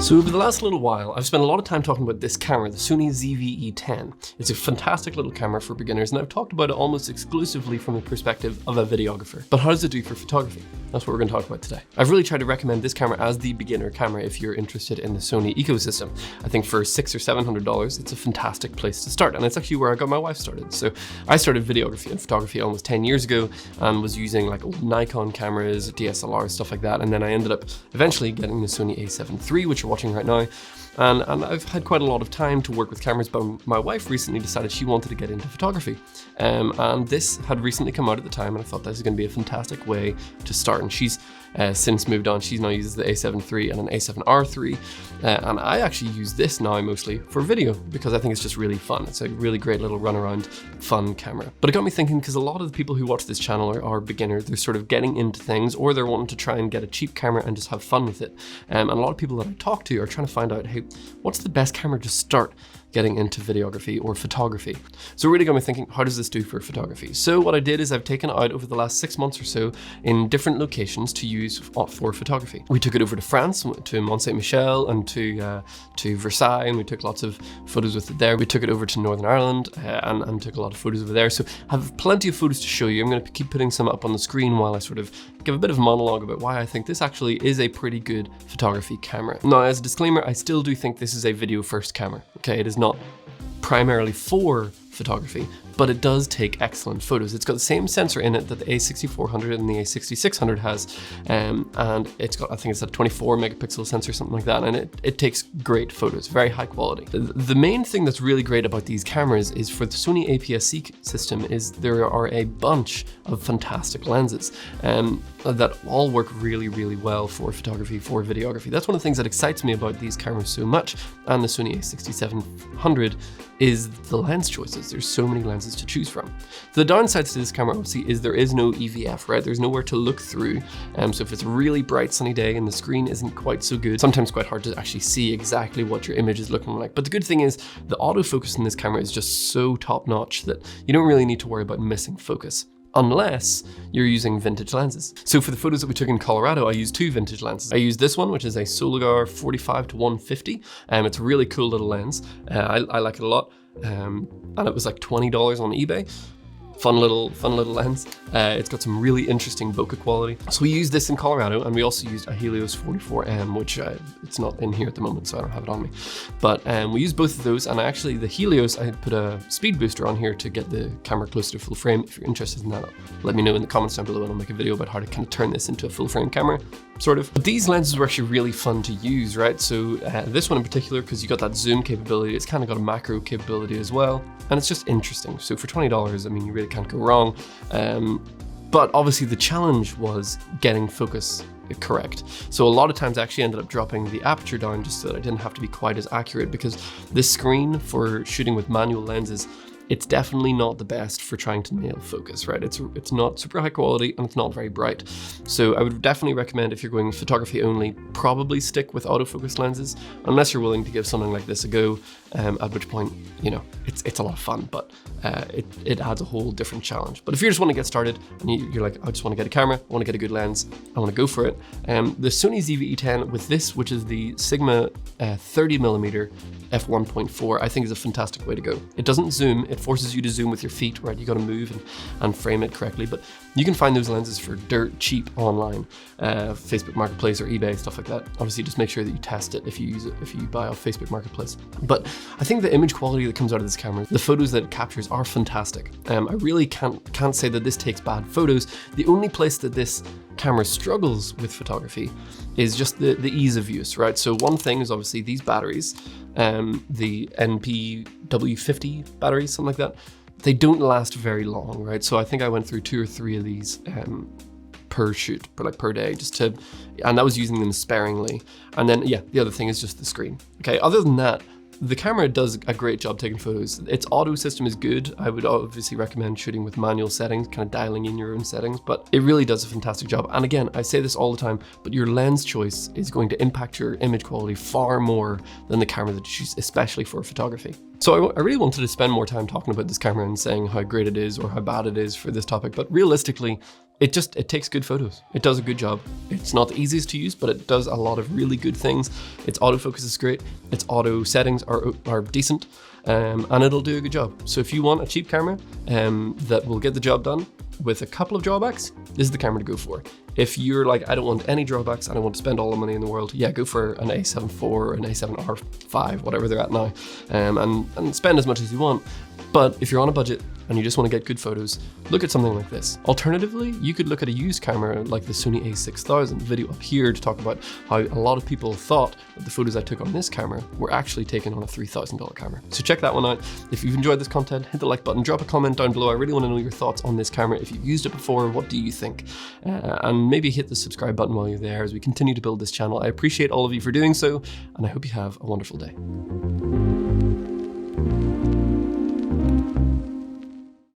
So over the last little while, I've spent a lot of time talking about this camera, the Sony ZVE10. It's a fantastic little camera for beginners, and I've talked about it almost exclusively from the perspective of a videographer. But how does it do for photography? That's what we're going to talk about today. I've really tried to recommend this camera as the beginner camera if you're interested in the Sony ecosystem. I think for $600 or $700, it's a fantastic place to start, and it's actually where I got my wife started. So I started videography and photography almost 10 years ago and was using like old Nikon cameras, DSLRs, stuff like that, and then I ended up eventually getting the Sony A7 III, which you're watching right now. And I've had quite a lot of time to work with cameras, but my wife recently decided she wanted to get into photography. And this had recently come out at the time, and I thought this is going to be a fantastic way to start. And she's since moved on. She now uses the A7 III and an A7R III. And I actually use this now mostly for video because I think it's just really fun. It's a really great little runaround fun camera. But it got me thinking, because a lot of the people who watch this channel are beginners. They're sort of getting into things, or they're wanting to try and get a cheap camera and just have fun with it. And a lot of people that I talk to are trying to find out, hey, what's the best camera to start getting into videography or photography? So it really got me thinking, how does this do for photography? So what I did is I've taken it out over the last 6 months or so in different locations to use for photography. We took it over to France, to Mont Saint-Michel and to Versailles, and we took lots of photos with it there. We took it over to Northern Ireland and took a lot of photos over there. So I have plenty of photos to show you. I'm going to keep putting some up on the screen while I sort of give a bit of a monologue about why I think this actually is a pretty good photography camera. Now, as a disclaimer, I still do think this is a video first camera. Okay, it is not primarily for photography, but it does take excellent photos. It's got the same sensor in it that the A6400 and the A6600 has, and it's got, I think it's a 24 megapixel sensor, something like that, and it takes great photos, very high quality. The main thing that's really great about these cameras is for the Sony APS-C system is there are a bunch of fantastic lenses that all work really, really well for photography, for videography. That's one of the things that excites me about these cameras so much, and the Sony A6700 is the lens choices. There's so many lenses to choose from. The downsides to this camera obviously is there is no EVF, right? There's nowhere to look through. So if it's a really bright sunny day and the screen isn't quite so good, sometimes quite hard to actually see exactly what your image is looking like. But the good thing is the autofocus in this camera is just so top notch that you don't really need to worry about missing focus, unless you're using vintage lenses. So for the photos that we took in Colorado, I used two vintage lenses. I used this one, which is a Soligar 45-150. It's a really cool little lens. I like it a lot. And it was like $20 on eBay. Fun little lens. It's got some really interesting bokeh quality. So we used this in Colorado, and we also used a Helios 44M, which it's not in here at the moment, so I don't have it on me. But we used both of those, and actually the Helios, I put a speed booster on here to get the camera closer to full frame. If you're interested in that, let me know in the comments down below, and I'll make a video about how to kind of turn this into a full frame camera, sort of. But these lenses were actually really fun to use, right? So this one in particular, because you got that zoom capability, it's kind of got a macro capability as well, and it's just interesting. So for $20, I mean, you really can't go wrong. But obviously the challenge was getting focus correct. So a lot of times I actually ended up dropping the aperture down just so that I didn't have to be quite as accurate, because this screen for shooting with manual lenses, it's definitely not the best for trying to nail focus, right? It's not super high quality and it's not very bright. So I would definitely recommend, if you're going photography only, probably stick with autofocus lenses, unless you're willing to give something like this a go, at which point, you know, it's a lot of fun, but it adds a whole different challenge. But if you just want to get started and you're like, I just want to get a camera, I want to get a good lens, I want to go for it, the Sony ZVE10 with this, which is the Sigma 30mm f1.4, I think is a fantastic way to go. It doesn't zoom, it forces you to zoom with your feet, right? You got to move and frame it correctly, but you can find those lenses for dirt cheap online, Facebook Marketplace or eBay, stuff like that. Obviously, just make sure that you test it if you use it, if you buy off Facebook Marketplace. But I think the image quality that comes out of this camera, the photos that it captures are fantastic. I really can't say that this takes bad photos. The only place that this camera struggles with photography is just the ease of use, right? So one thing is obviously these batteries, the NPW50 batteries, something like that, they don't last very long, right? So I think I went through 2 or 3 of these per shoot, per day, and that was using them sparingly. And then, yeah, the other thing is just the screen. Okay, other than that, the camera does a great job taking photos. Its auto system is good. I would obviously recommend shooting with manual settings, kind of dialing in your own settings, but it really does a fantastic job. And again, I say this all the time, but your lens choice is going to impact your image quality far more than the camera that you choose, especially for photography. So I really wanted to spend more time talking about this camera and saying how great it is or how bad it is for this topic, but realistically, it takes good photos. It does a good job. It's not the easiest to use, but it does a lot of really good things. Its autofocus is great. Its auto settings are decent, and it'll do a good job. So if you want a cheap camera that will get the job done with a couple of drawbacks, this is the camera to go for. If you're like, I don't want any drawbacks, I don't want to spend all the money in the world, yeah, go for an A7 IV or an A7R5, whatever they're at now, and spend as much as you want. But if you're on a budget and you just want to get good photos, look at something like this. Alternatively, you could look at a used camera like the Sony A6000. Video up here to talk about how a lot of people thought that the photos I took on this camera were actually taken on a $3,000 camera. So check that one out. If you've enjoyed this content, hit the like button, drop a comment down below. I really want to know your thoughts on this camera. If you've used it before, what do you think? And maybe hit the subscribe button while you're there as we continue to build this channel. I appreciate all of you for doing so, and I hope you have a wonderful day.